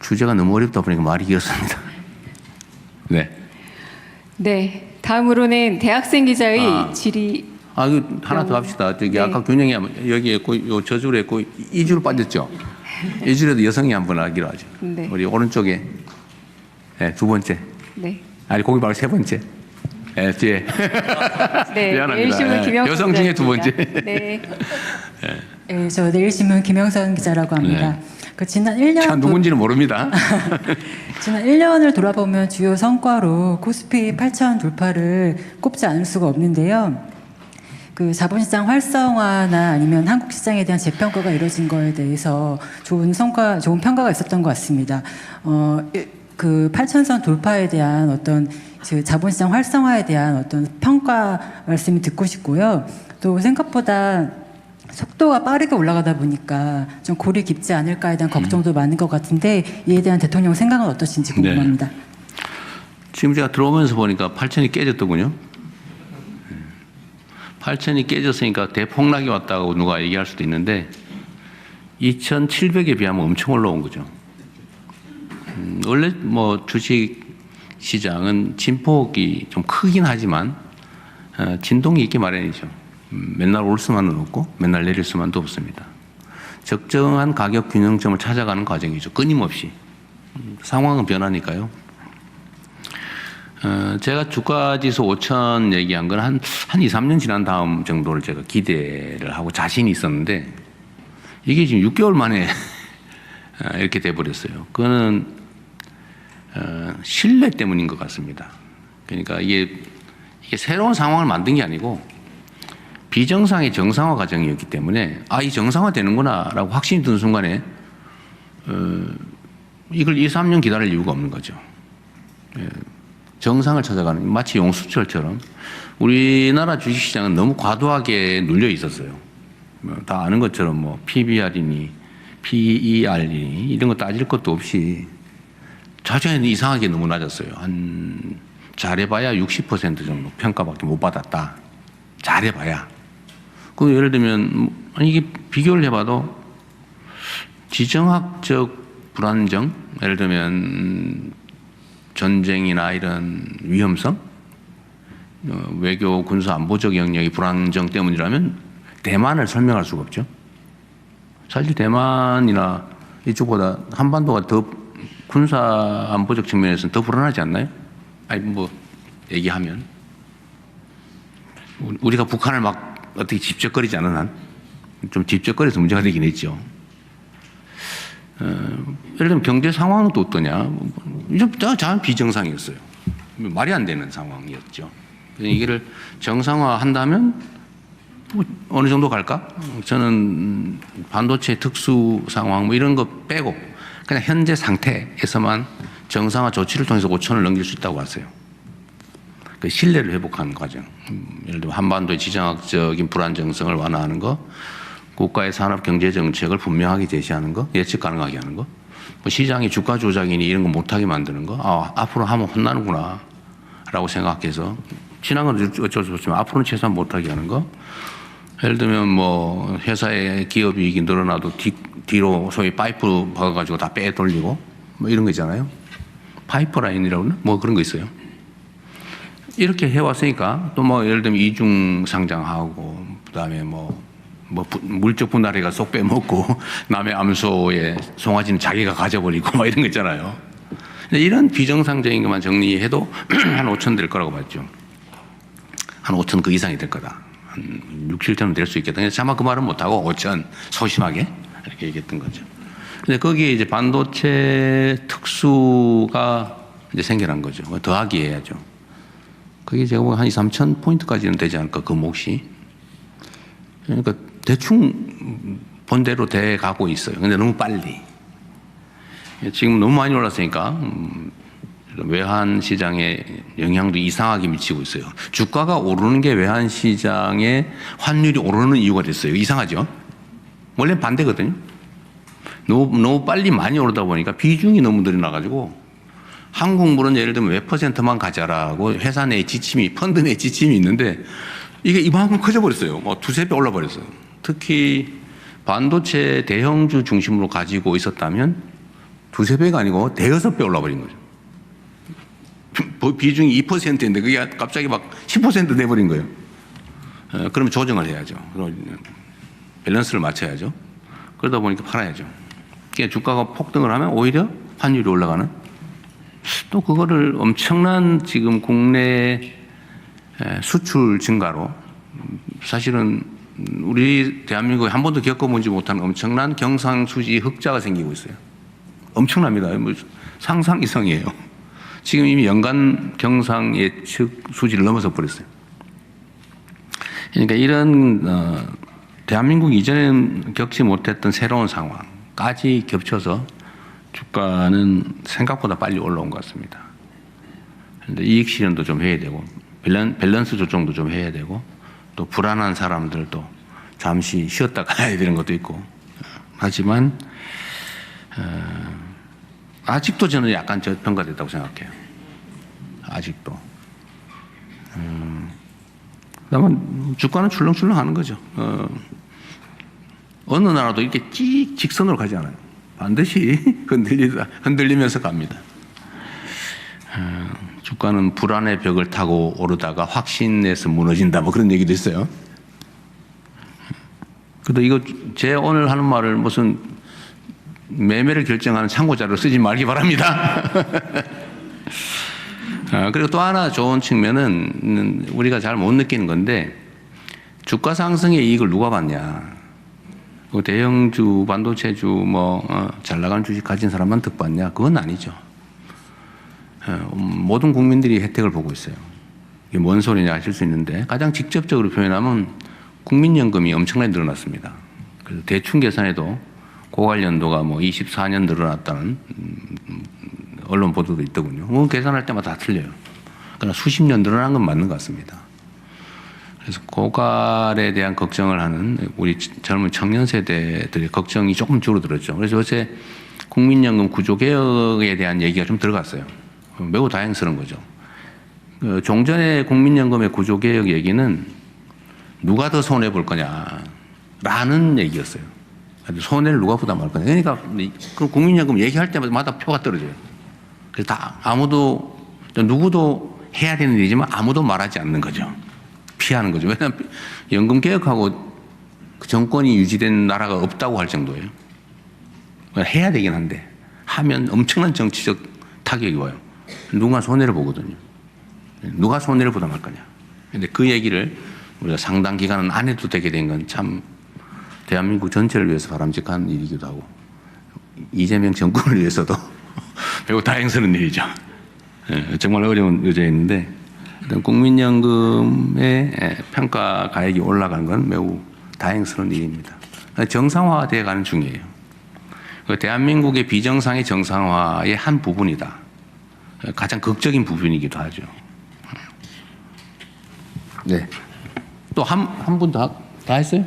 주제가 너무 어렵다 보니까 말이 길었습니다. 네. 네. 다음으로는 대학생 기자의 질의. 이거 하나 더 합시다. 저기 네. 아까 균형이 여기 있고, 요 저줄에 있고, 이 줄 빠졌죠? 이 줄에도 여성이 한번 하기로 하죠. 네. 우리 오른쪽에, 네, 두 번째. 네. 아니, 거기 말고 세 번째. 네, 뒤에. 네. 미안합니다. 내일신문 네. 김영선 여성 중에 두 번째. 기자입니다. 네. 네, 저 내일신문 김영선 기자라고 합니다. 그 지난 1년 참, 누군지는 모릅니다. 지난 1년을 돌아보면 주요 성과로 코스피 8천 돌파를 꼽지 않을 수가 없는데요. 그 자본시장 활성화나 아니면 한국 시장에 대한 재평가가 이루어진 거에 대해서 좋은 평가가 있었던 것 같습니다. 그 8천선 돌파에 대한 어떤 그 자본시장 활성화에 대한 어떤 평가 말씀이 듣고 싶고요. 또 생각보다 속도가 빠르게 올라가다 보니까 좀 골이 깊지 않을까에 대한 걱정도 많은 것 같은데 이에 대한 대통령 생각은 어떠신지 궁금합니다. 네. 지금 제가 들어오면서 보니까 8천이 깨졌더군요. 8천이 깨졌으니까 대폭락이 왔다고 누가 얘기할 수도 있는데 2,700에 비하면 엄청 올라온 거죠. 원래 뭐 주식 시장은 진폭이 좀 크긴 하지만 진동이 있기 마련이죠. 맨날 올 수만은 없고 맨날 내릴 수만도 없습니다. 적정한 가격 균형점을 찾아가는 과정이죠. 끊임없이. 상황은 변하니까요. 제가 주가지수 5천 얘기한 건 한 2, 3년 지난 다음 정도를 제가 기대를 하고 자신이 있었는데 이게 지금 6개월 만에 이렇게 돼버렸어요. 그거는 신뢰 때문인 것 같습니다. 그러니까 이게 새로운 상황을 만든 게 아니고 비정상의 정상화 과정이었기 때문에 이 정상화 되는구나 라고 확신이 드는 순간에 이걸 2, 3년 기다릴 이유가 없는 거죠. 정상을 찾아가는 마치 용수철처럼 우리나라 주식시장은 너무 과도하게 눌려 있었어요. 다 아는 것처럼 뭐 PBR이니 PER이니 이런 거 따질 것도 없이 자주에는 이상하게 너무 낮았어요. 한 잘해봐야 60% 정도 평가밖에 못 받았다. 잘해봐야. 그 예를 들면 이게 비교를 해봐도 지정학적 불안정, 예를 들면 전쟁이나 이런 위험성, 외교, 군사, 안보적 영역의 불안정 때문이라면 대만을 설명할 수가 없죠. 사실 대만이나 이쪽보다 한반도가 더 군사, 안보적 측면에서는 더 불안하지 않나요? 아니 뭐 얘기하면 우리가 북한을 막 어떻게 집적거리지 않은 한 좀 집적거려서 문제가 되긴 했죠. 예를 들면 경제 상황은 또 어떠냐? 잘 비정상이었어요. 말이 안 되는 상황이었죠. 그래서 이거를 정상화한다면 뭐 어느 정도 갈까? 저는 반도체 특수 상황 뭐 이런 거 빼고 그냥 현재 상태에서만 정상화 조치를 통해서 5천을 넘길 수 있다고 봤어요. 그 신뢰를 회복하는 과정. 예를 들면 한반도의 지정학적인 불안정성을 완화하는 거, 국가의 산업 경제 정책을 분명하게 제시하는 거, 예측 가능하게 하는 거, 뭐 시장의 주가 조작이니 이런 거 못하게 만드는 거, 앞으로 하면 혼나는구나 라고 생각해서 지난 건 어쩔 수 없지만 앞으로는 최소한 못하게 하는 거. 예를 들면 뭐 회사의 기업 이익이 늘어나도 뒤로 소위 파이프 박아가지고 다 빼돌리고 뭐 이런 거 있잖아요. 파이프라인이라고 그러나? 뭐 그런 거 있어요. 이렇게 해왔으니까 또 뭐 예를 들면 이중 상장하고 그다음에 뭐 물적 분할해가 쏙 빼먹고 남의 암소의 송아지는 자기가 가져버리고 뭐 이런 거 있잖아요. 근데 이런 비정상적인 것만 정리해도 한 5천 될 거라고 봤죠. 한 5천 그 이상이 될 거다. 한 6, 7천은 될 수 있겠다. 차마 그 말은 못하고 5천 소심하게 이렇게 얘기했던 거죠. 근데 거기에 이제 반도체 특수가 이제 생겨난 거죠. 더하기 해야죠. 그게 제가 보기엔 한 2, 3천 포인트까지는 되지 않을까, 그 몫이. 그러니까 대충 본대로 돼 가고 있어요. 근데 너무 빨리. 지금 너무 많이 올랐으니까 외환 시장에 영향도 이상하게 미치고 있어요. 주가가 오르는 게 외환 시장의 환율이 오르는 이유가 됐어요. 이상하죠? 원래 반대거든요. 너무 빨리 많이 오르다 보니까 비중이 너무 늘어나가지고 한국물은 예를 들면 몇 %만 가져라고 회사 내 지침이, 펀드 내 지침이 있는데 이게 이만큼 커져버렸어요. 뭐 두세 배 올라버렸어요. 특히 반도체 대형주 중심으로 가지고 있었다면 두세 배가 아니고 대여섯 배 올라버린 거죠. 비중이 2%인데 그게 갑자기 막 10% 돼버린 거예요. 그러면 조정을 해야죠. 밸런스를 맞춰야죠. 그러다 보니까 팔아야죠. 그러니까 주가가 폭등을 하면 오히려 환율이 올라가는, 또 그거를 엄청난 지금 국내 수출 증가로 사실은 우리 대한민국에 한 번도 겪어보지 못한 엄청난 경상수지 흑자가 생기고 있어요. 엄청납니다. 뭐 상상 이상이에요. 지금 이미 연간 경상 예측 수지를 넘어서 버렸어요. 그러니까 이런 대한민국 이전에는 겪지 못했던 새로운 상황까지 겹쳐서 주가는 생각보다 빨리 올라온 것 같습니다. 그런데 이익 실현도 좀 해야 되고 밸런스 조정도 좀 해야 되고 또 불안한 사람들도 잠시 쉬었다 가야 되는 것도 있고, 하지만 아직도 저는 약간 저평가됐다고 생각해요. 아직도. 그다음에 주가는 출렁출렁 하는 거죠. 어느 나라도 이렇게 직선으로 가지 않아요. 반드시 흔들리면서 갑니다. 주가는 불안의 벽을 타고 오르다가 확신에서 무너진다, 뭐 그런 얘기도 있어요. 근데 이거 제 오늘 하는 말을 무슨 매매를 결정하는 참고자로 쓰지 말기 바랍니다. 그리고 또 하나 좋은 측면은 우리가 잘 못 느끼는 건데, 주가 상승의 이익을 누가 받냐? 대형주, 반도체주, 잘 나가는 주식 가진 사람만 득받냐? 그건 아니죠. 모든 국민들이 혜택을 보고 있어요. 이게 뭔 소리냐 하실 수 있는데, 가장 직접적으로 표현하면 국민연금이 엄청나게 늘어났습니다. 그래서 대충 계산해도 고관련도가 24년 늘어났다는 언론 보도도 있더군요. 계산할 때마다 다 틀려요. 그러나 수십 년 늘어난 건 맞는 것 같습니다. 그래서 고갈에 대한 걱정을 하는 우리 젊은 청년 세대들의 걱정이 조금 줄어들었죠. 그래서 요새 국민연금 구조개혁에 대한 얘기가 좀 들어갔어요. 매우 다행스러운 거죠. 종전의 국민연금의 구조개혁 얘기는 누가 더 손해볼 거냐라는 얘기였어요. 손해를 누가 부담할 거냐. 그러니까 그 국민연금 얘기할 때마다 표가 떨어져요. 그래서 누구도 해야 되는 일이지만 아무도 말하지 않는 거죠. 피하는 거죠. 왜냐하면 연금 개혁하고 그 정권이 유지된 나라가 없다고 할 정도예요. 해야 되긴 한데 하면 엄청난 정치적 타격이 와요. 누가 손해를 보거든요. 누가 손해를 부담할 거냐. 근데 그 얘기를 우리가 상당 기간은 안 해도 되게 된 건 참 대한민국 전체를 위해서 바람직한 일이기도 하고 이재명 정권을 위해서도 매우 다행스러운 일이죠. 정말 어려운 의제였는데 국민연금의 평가 가액이 올라간 건 매우 다행스러운 일입니다. 정상화되어 가는 중이에요. 대한민국의 비정상의 정상화의 한 부분이다. 가장 극적인 부분이기도 하죠. 네. 또 한 분 다 했어요?